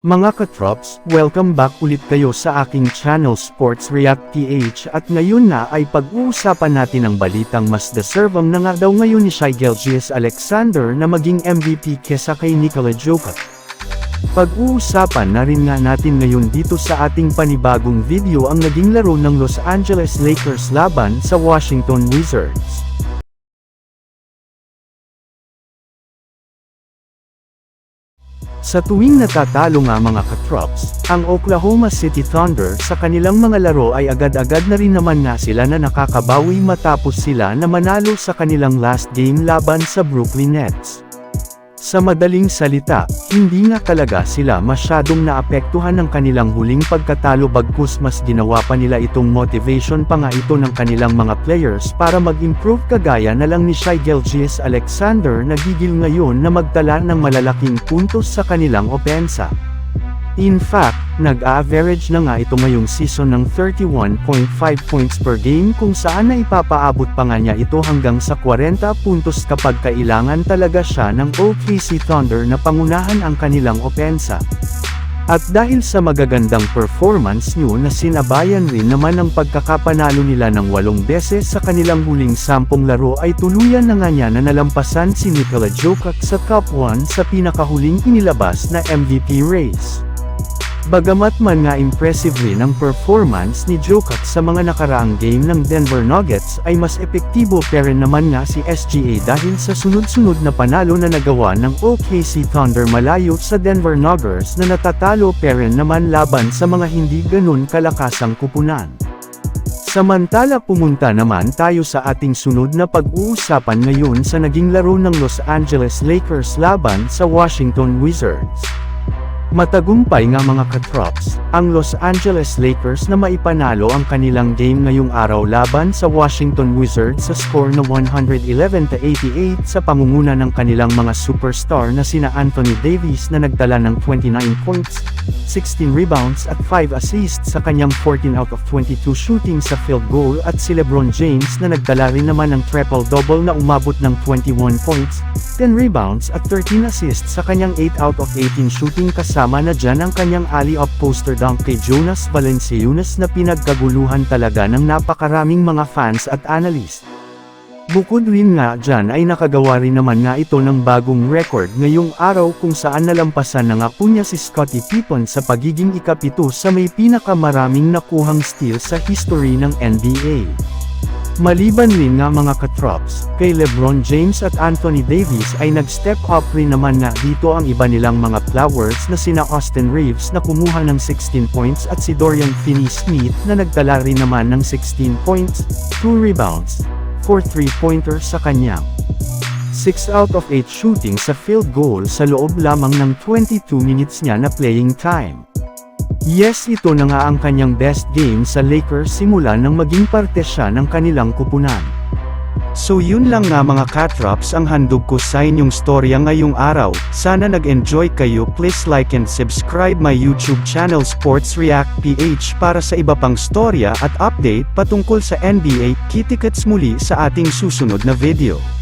Mga katrops, welcome back ulit kayo sa aking channel Sports React PH at ngayon na ay pag-uusapan natin ang balitang mas deserve na nga daw ngayon ni Shai Gilgeous-Alexander na maging MVP kesa kay Nikola Jokic. Pag-uusapan na rin nga natin ngayon dito sa ating panibagong video ang naging laro ng Los Angeles Lakers laban sa Washington Wizards. Sa tuwing natatalo nga mga katrops, ang Oklahoma City Thunder sa kanilang mga laro ay agad-agad na rin naman nga sila na nakakabawi matapos sila na manalo sa kanilang last game laban sa Brooklyn Nets. Sa madaling salita, hindi nga talaga sila masyadong naapektuhan ng kanilang huling pagkatalo bagkus mas ginawa pa nila itong motivation pa nga ito ng kanilang mga players para mag-improve kagaya na lang ni Shai Gilgeous-Alexander na gigil ngayon na magtala ng malalaking puntos sa kanilang opensa. In fact, nag-average na nga ito ngayong season ng 31.5 points per game kung saan na ipapaabot pa nga niya ito hanggang sa 40 puntos kapag kailangan talaga siya ng OKC Thunder na pangunahan ang kanilang opensa. At dahil sa magagandang performance niyo na sinabayan rin naman ang pagkakapanalo nila ng 8 beses sa kanilang huling 10 laro ay tuluyan na nga niya na nalampasan si Nikola Jokic sa top 1 sa pinakahuling inilabas na MVP race. Bagamat man nga impressive rin ang performance ni Jokic sa mga nakaraang game ng Denver Nuggets ay mas epektibo pa rin naman nga si SGA dahil sa sunod-sunod na panalo na nagawa ng OKC Thunder malayo sa Denver Nuggets na natatalo pa rin naman laban sa mga hindi ganun kalakasang kupunan. Samantala pumunta naman tayo sa ating sunod na pag-uusapan ngayon sa naging laro ng Los Angeles Lakers laban sa Washington Wizards. Matagumpay nga mga katrops, ang Los Angeles Lakers na maipanalo ang kanilang game ngayong araw laban sa Washington Wizards sa score na 111-88 sa pangunguna ng kanilang mga superstar na sina Anthony Davis na nagtala ng 29 points, 16 rebounds at 5 assists sa kanyang 14 out of 22 shooting sa field goal at si LeBron James na nagtala rin naman ng triple-double na umabot ng 21 points, 10 rebounds at 13 assists sa kanyang 8 out of 18 shooting kasama na dyan ang kanyang alley-oop poster dunk kay Jonas Valanciunas na pinagkaguluhan talaga ng napakaraming mga fans at analyst. Bukod rin nga dyan ay nakagawa rin naman nga ito ng bagong record ngayong araw kung saan nalampasan na nga po niya si Scottie Pippen sa pagiging ikapito sa may pinakamaraming nakuhang steal sa history ng NBA. Maliban rin nga mga katrops, kay LeBron James at Anthony Davis ay nag-step up rin naman nga dito ang iba nilang mga flowers na sina Austin Reeves na kumuha ng 16 points at si Dorian Finney-Smith na nagtala rin naman ng 16 points, 2 rebounds, 4 3-pointers sa kanyang 6 out of 8 shooting sa field goal sa loob lamang ng 22 minutes niya na playing time. Yes, ito na nga ang kanyang best game sa Lakers simula nang maging parte siya ng kanilang kupunan. So yun lang nga mga katrops ang handog ko sa inyong storya ngayong araw. Sana nag-enjoy kayo. Please like and subscribe my YouTube channel Sports React PH para sa iba pang storya at update patungkol sa NBA. Kita-kits muli sa ating susunod na video.